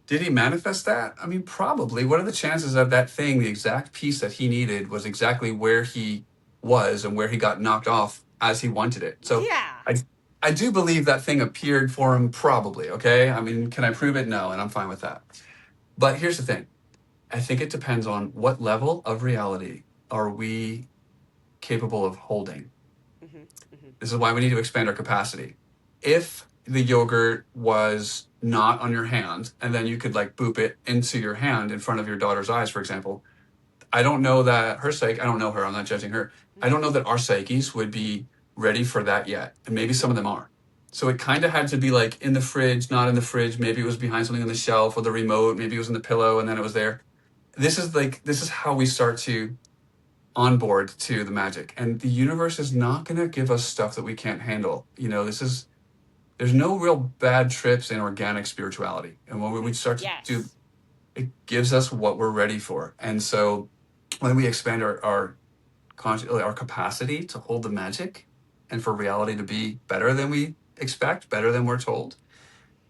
Did he manifest that? I mean, probably. What are the chances of that thing, the exact piece that he needed, was exactly where he was and where he got knocked off as he wanted it? So Yeah. I I do believe that thing appeared for him, probably. Okay. I mean, can I prove it? No, and I'm fine with that. But here's the thing. I think it depends on what level of reality are we capable of holding. Hmm. Hmm. This is why we need to expand our capacity. If the yogurt was not on your hand and then you could like boop it into your hand in front of your daughter's eyes, for example, I don't know that her psyche, I don't know her, I'm not judging her. I don't know that our psyches would be ready for that yet. And maybe some of them are. So it kind of had to be like in the fridge, not in the fridge. Maybe it was behind something on the shelf with a remote. Maybe it was in the pillow and then it was there. This is how we start to onboard to the magic. And the universe is not going to give us stuff that we can't handle. There's no real bad trips in organic spirituality. And when we start to do, Yes. it gives us what we're ready for. And so when we expand our capacity to hold the magic and for reality to be better than we expect, better than we're told,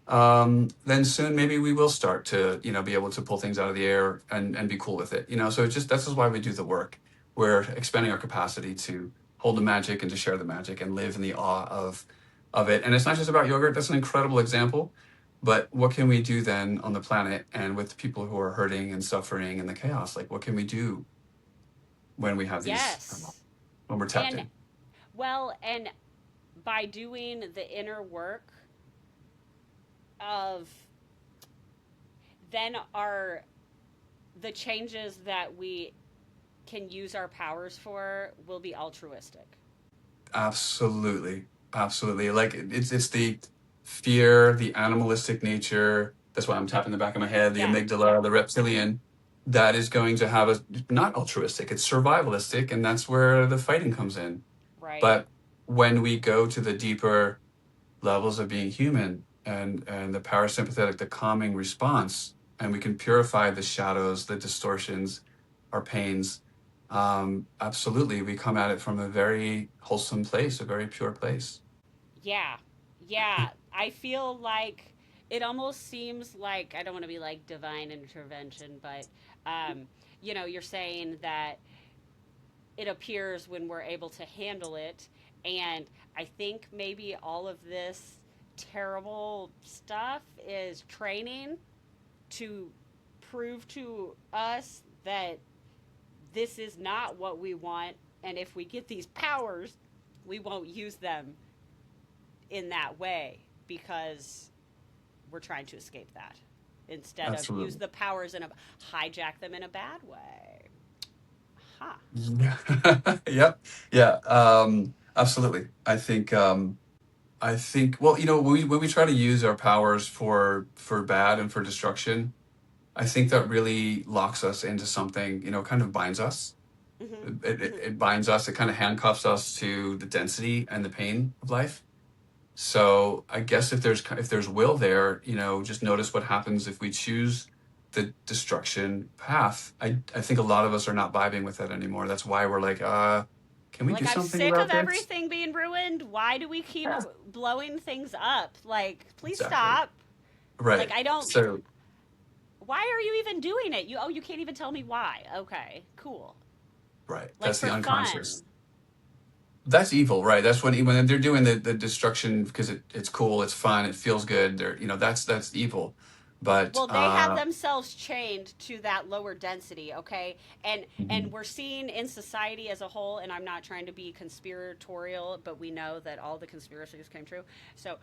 then soon maybe we will start to, be able to pull things out of the air and be cool with it. So it's just, this is why we do the work. We're expanding our capacity to hold the magic and to share the magic and live in the awe of it. And it's not just about yogurt. That's an incredible example. But what can we do then on the planet and with people who are hurting and suffering and the chaos? Like, what can we do when we have these, Yes. when we're tapped And in? and by doing the inner work of then our the changes that we can use our powers for will be altruistic. Absolutely. Absolutely. Like it's the fear, the animalistic nature. That's why I'm tapping the back of my head, the Yeah, yeah, amygdala, the reptilian, that is going to have us not altruistic, it's survivalistic, and that's where the fighting comes in. right. But when we go to the deeper levels of being human and the parasympathetic, the calming response, and we can purify the shadows, the distortions, our pains. Absolutely, we come at it from a very wholesome place, a very pure place. Yeah. Yeah. I feel like it almost seems like I don't want to be like divine intervention, but um, you're saying that it appears when we're able to handle it. And I think maybe all of this terrible stuff is training to prove to us that this is not what we want. And if we get these powers, we won't use them in that way because we're trying to escape that instead of use Absolutely. the powers and hijack them in a bad way. Huh. Yeah. Yep. Yeah. Absolutely. I think, well, when we try to use our powers for bad and for destruction, I think that really locks us into something, kind of binds us. Mm-hmm. It binds us, it kind of handcuffs us to the density and the pain of life. So I guess if there's will there, just notice what happens if we choose the destruction path. I think a lot of us are not vibing with that anymore. That's why we're like, can we do Like, I'm something sick of about this? everything being ruined. Why do we keep Yeah, blowing things up? Like, please exactly. stop. Like, Right. I don't. So, Why are you even doing it? You can't even tell me why. Okay, cool. right. Like That's the for unconscious. fun. That's evil, right? That's when they're doing the destruction because it's cool, it's fun, it feels good. That's evil. But Well, they have themselves chained to that lower density, okay? And mhm. we're seeing in society as a whole, and I'm not trying to be conspiratorial, but we know that all the conspiracies came true. So,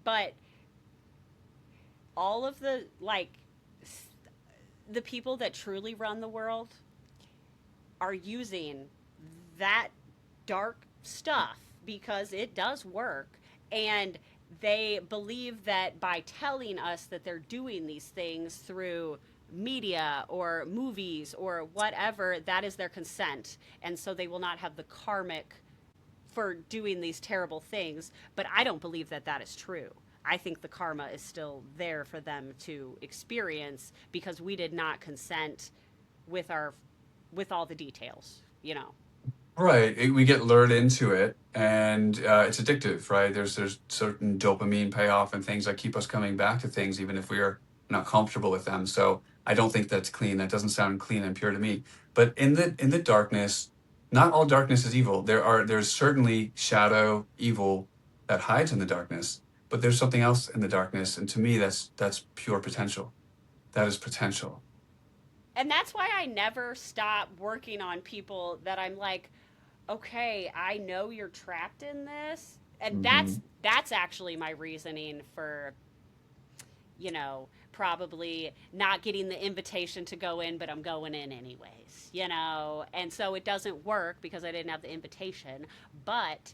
but all of the the people that truly run the world are using that dark stuff because it does work, and they believe that by telling us that they're doing these things through media or movies or whatever, that is their consent, and so they will not have the karmic for doing these terrible things. But I don't believe that that is true. I think the karma is still there for them to experience because we did not consent with our with all the details, you know. Right. We get lured into it, and it's addictive, right? There's certain dopamine payoff and things that keep us coming back to things, even if we are not comfortable with them. So I don't think that's clean. That doesn't sound clean and pure to me. But in the darkness, not all darkness is evil. There's certainly shadow evil that hides in the darkness, but there's something else in the darkness, and to me, that's pure potential. That is potential. And that's why I never stop working on people that I'm like, okay, I know you're trapped in this. And Hmm. that's actually my reasoning for, probably not getting the invitation to go in, but I'm going in anyways. And so it doesn't work because I didn't have the invitation, but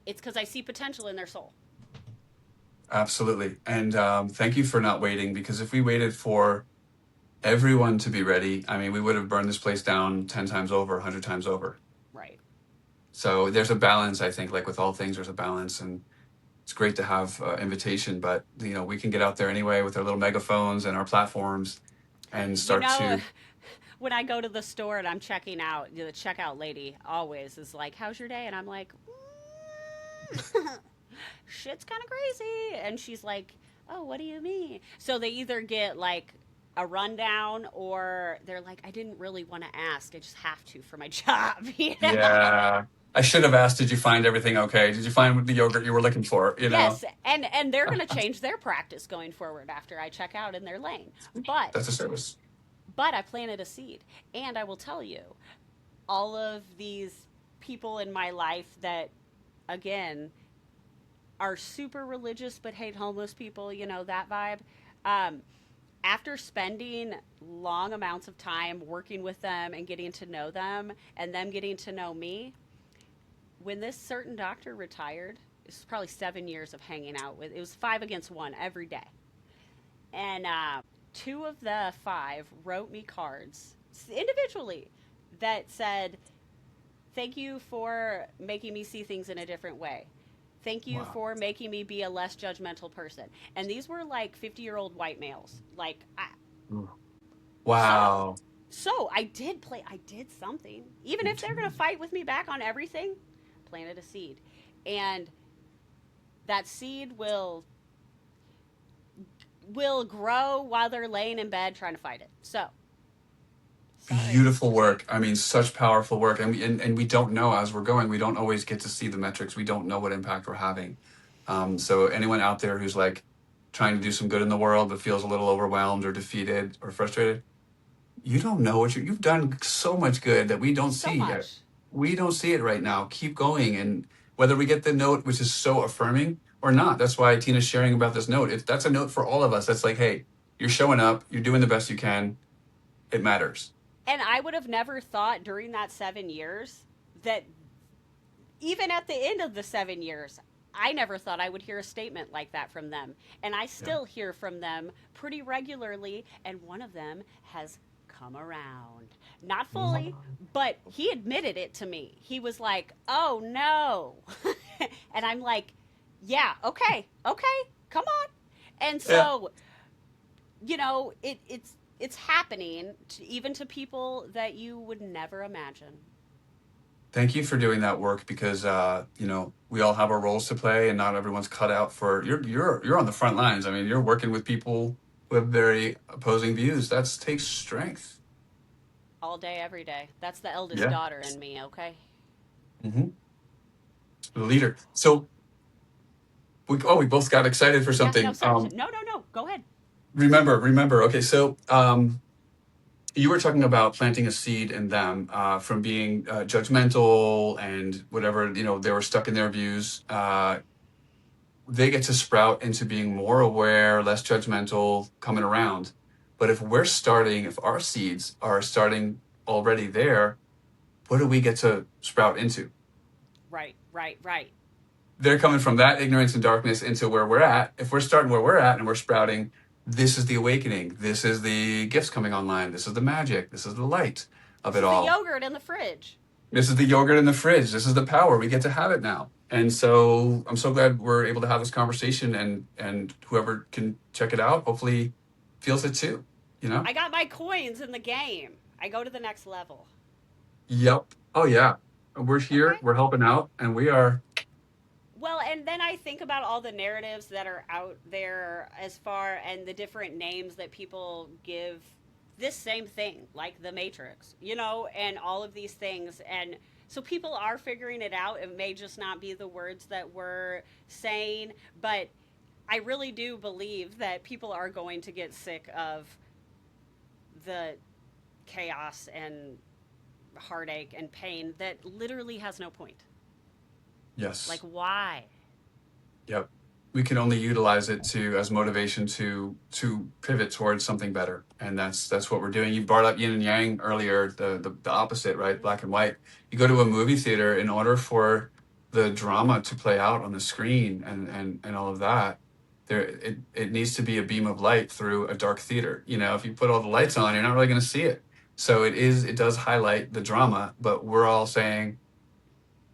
it's because I see potential in their soul. Absolutely. And thank you for not waiting, because if we waited for everyone to be ready, I mean, we would have burned this place down 10 times over, 100 times over. Right. So there's a balance, I think, like with all things, there's a balance. And it's great to have invitation, but, we can get out there anyway with our little megaphones and our platforms and You start know, to, when I go to the store and I'm checking out, the checkout lady always is like, "How's your day?" And I'm like, Shit's kind of crazy. And she's like, oh, what do you mean? So they either get like a rundown or they're like, I didn't really want to ask. I just have to for my job, you know? Yeah. I should have asked, did you find everything okay? Did you find the yogurt you were looking for? You know? Yes, and they're going to change their practice going forward after I check out in their lane. But That's a service. I planted a seed, and I will tell you, all of these people in my life that again are super religious but hate homeless people, you know, that vibe. Um, After spending long amounts of time working with them and getting to know them and them getting to know me, when this certain doctor retired, this was probably 7 years of hanging out with, it was 5 against 1 every day. And two of the five wrote me cards individually that said, thank you for making me see things in a different way. Thank you Wow. for making me be a less judgmental person. And these were like 50-year-old white males. Like, so, Wow. I did play, I did something. Even You if they're going too. to fight with me back on everything, planted a seed. And that seed will grow while they're laying in bed trying to fight it. So, sorry. Beautiful work. I mean, such powerful work. And we don't know as we're going, we don't always get to see the metrics. We don't know what impact we're having. So anyone out there who's like trying to do some good in the world but feels a little overwhelmed or defeated or frustrated, you don't know what you've done so much good that we don't So see yet. much. We don't see it right now. Keep going. And whether we get the note, which is so affirming or not, that's why Tina's sharing about this note. That's a note for all of us. That's like, hey, you're showing up, you're doing the best you can. It matters. And I would have never thought during that 7 years that even at the end of the 7 years, I never thought I would hear a statement like that from them. And I Yeah. still hear from them pretty regularly. And one of them has come around. Not fully, but he admitted it to me. He was like, oh no. And I'm like, yeah, okay, okay, come on. And Yeah. so, you know, it's happening to, even to people that you would never imagine. Thank you for doing that work because we all have our roles to play and not everyone's cut out for you're on the front lines. I mean, you're working with people who have very opposing views. That takes strength. All day, every day. That's the eldest Yeah. daughter in me, okay? Hmm. The leader. So we both got excited for Yes, no, something. sorry. No, no, no. Go ahead. Remember. Okay, so you were talking about planting a seed in them from being judgmental and whatever, they were stuck in their views. They get to sprout into being more aware, less judgmental, coming around. But if our seeds are starting already there, what do we get to sprout into? Right, right, right. They're coming from that ignorance and darkness into where we're at. If we're starting where we're at and we're sprouting, this is the awakening. This is the gifts coming online. This is the magic. This is the light of This it is the all. yogurt in the fridge. This is the yogurt in the fridge. This is the power. We get to have it now. And so I'm so glad we're able to have this conversation and whoever can check it out, hopefully feels it too, you know? I got my coins in the game. I go to the next level. Yep. Oh yeah. We're here, Okay. we're helping out, and we are. Well, and then I think about all the narratives that are out there as far and the different names that people give this same thing, like the Matrix, you know, and all of these things. And so people are figuring it out. It may just not be the words that we're saying, but I really do believe that people are going to get sick of the chaos and heartache and pain that literally has no point. Like, Yes. why? Yep. We can only utilize it to as motivation to pivot towards something better. And that's what we're doing. You brought up yin and yang earlier, the opposite, right? Black and white. You go to a movie theater in order for the drama to play out on the screen and all of that, it needs to be a beam of light through a dark theater. If you put all the lights on, you're not really gonna see it. So it does highlight the drama, but we're all saying,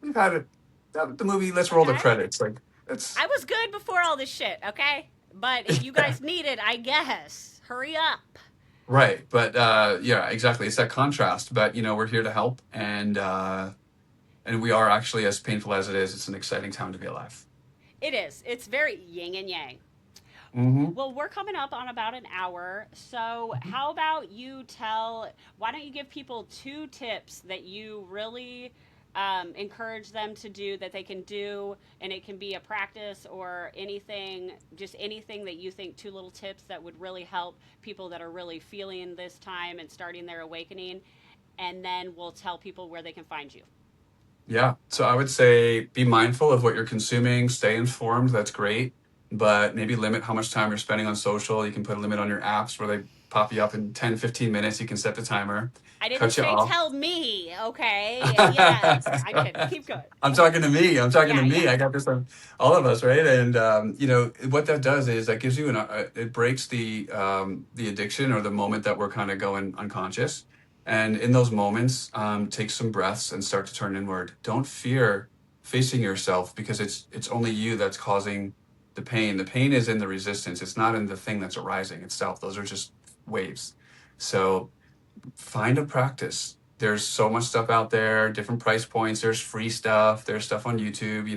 we've had it. The movie, let's roll the Okay. credits. Like it's I was good before all this shit, okay? But if you guys need it, I guess. Hurry up. right, but yeah, exactly. It's that contrast. But we're here to help, and we are actually, as painful as it is, it's an exciting time to be alive. It is. It's very yin and yang. Hmm. Well, we're coming up on about an hour. So, how about why don't you give people two tips that you really encourage them to do that they can do? And it can be a practice or anything, just anything that you think, two little tips that would really help people that are really feeling this time and starting their awakening. And then we'll tell people where they can find you. Yeah. So I would say be mindful of what you're consuming, stay informed. That's great. But maybe limit how much time you're spending on social. You can put a limit on your apps where they pop you up in 10, 15 minutes. You can set the timer, I didn't cut you say off. tell me, okay? Yes, I'm kidding. Keep going. I'm talking to me. I'm talking to Yeah, yeah, me. I got this on all of us, right? And what that does is that gives you it breaks the addiction or the moment that we're kind of going unconscious. And in those moments, take some breaths and start to turn inward. Don't fear facing yourself because it's only you that's causing the pain. The pain is in the resistance. It's not in the thing that's arising itself. Those are just waves. So find a practice. There's so much stuff out there, different price points. There's free stuff. There's stuff on YouTube,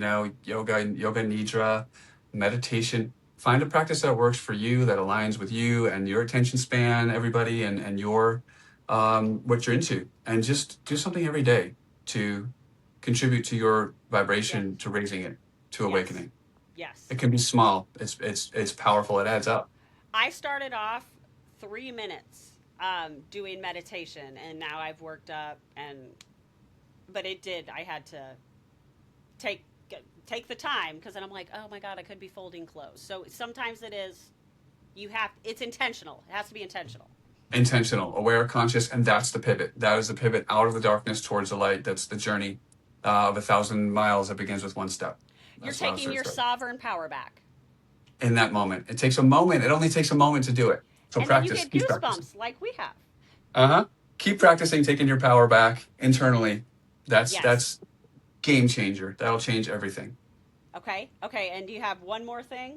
yoga nidra, meditation. Find a practice that works for you, that aligns with you and your attention span, everybody, and your what you're into. And just do something every day to contribute to your yes, vibration, to raising it, to yes, awakening. yes. It can be small. It's powerful. It adds up. I started off 3 minutes doing meditation, and now I've worked up. But it did. I had to take take the time because then I'm like, oh my god, I could be folding clothes. So sometimes it is. You have. It's intentional. It has to be intentional. Intentional, aware, conscious, and that's the pivot. That is the pivot out of the darkness towards the light. That's the journey of 1,000 miles that begins with one step. You're That's what I was taking trying to your say. sovereign power back, In that moment, it takes a moment. It only takes a moment to do it. So and then you practice, get keep practicing. goosebumps like we have. Uh-huh. Keep practicing, taking your power back internally. Yes. That's game changer. That'll change everything. Okay. Okay. And do you have one more thing?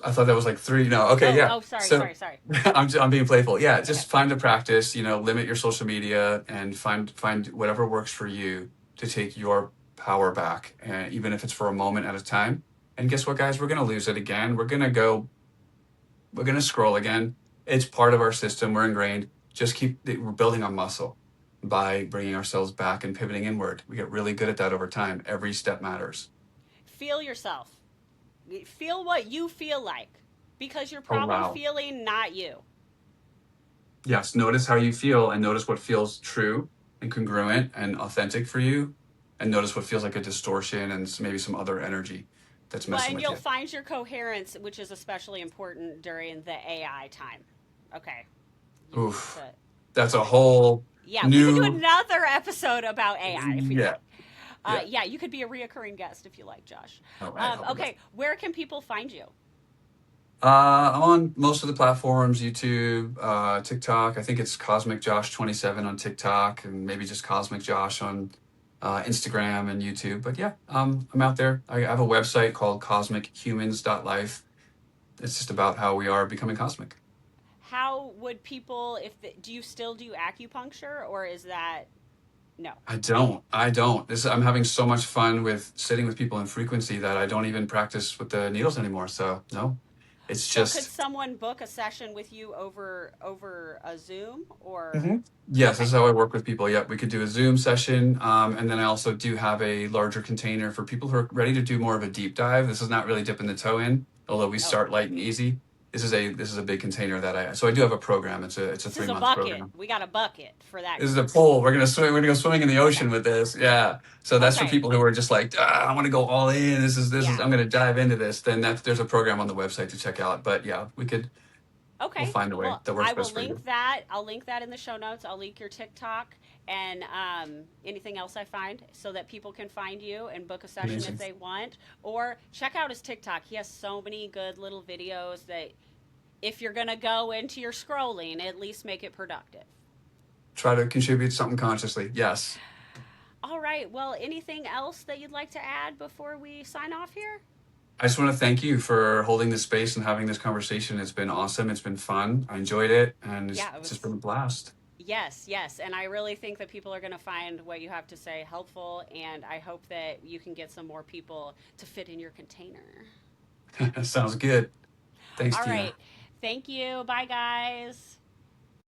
I thought that was like three. No, okay, Oh. yeah. Oh. Sorry. So Sorry. Sorry. I'm being playful. Yeah, Okay. just find a practice. Limit your social media and find whatever works for you to take your power back, and even if it's for a moment at a time. And guess what, guys? We're gonna lose it again. We're gonna scroll again. It's part of our system. We're ingrained. We're building our muscle by bringing ourselves back and pivoting inward. We get really good at that over time. Every step matters. Feel yourself. Feel what you feel like because you're Oh probably wow. feeling not you. Yes, notice how you feel and notice what feels true and congruent and authentic for you. And notice what feels like a distortion and maybe some other energy that's Well, messing and with you'll you. find your coherence, which is especially important during the AI time. Okay. You need Oof. to. That's a Okay. whole Yeah, we could do new, another episode about AI if you'd yeah, like. yeah. Yeah, you could be a reoccurring guest if you like, Josh. Oh, I hope it does. Okay, where can people find you? I'm on most of the platforms, YouTube, TikTok. I think it's Cosmic Josh 27 on TikTok and maybe just Cosmic Josh on Instagram and YouTube. But yeah, I'm out there. I have a website called cosmichumans.life. It's just about how we are becoming cosmic. How would people, do you still do acupuncture or is that, no? I don't. I'm having so much fun with sitting with people in frequency that I don't even practice with the needles anymore. So no, it's So could just. someone book a session with you over a Zoom or? Mhm. Yes, this Okay. is how I work with people. Yep, we could do a Zoom session, and then I also do have a larger container for people who are ready to do more of a deep dive. This is not really dipping the toe in, although we Oh, start light and easy. This is a big container that I so I do have a program. It's a this three is a month bucket. program. We got a bucket for that This is a group. pool. We're gonna swim. We're gonna go swimming in the Okay. ocean with this. Yeah. So that's for Okay. people who are just like, I want to go all in. This is. Yeah. I'm gonna dive into this. Then there's a program on the website to check out. But yeah, we'll Okay. find a way Well, that works I will best for link you. that. I'll link that in the show notes. I'll link your TikTok and anything else I find so that people can find you and book a session if Amazing. they want. Or check out his TikTok. He has so many good little videos that if you're going to go into your scrolling, at least make it productive. Try to contribute something consciously. Yes. All right. Well, anything else that you'd like to add before we sign off here? I just want to thank you for holding this space and having this conversation. It's been awesome. It's been fun. I enjoyed it, and it's Yeah, it it's just was been a blast. Yes, yes. And I really think that people are going to find what you have to say helpful. And I hope that you can get some more people to fit in your container. Sounds good. Thanks, All Tina. right. Thank you. Bye, guys.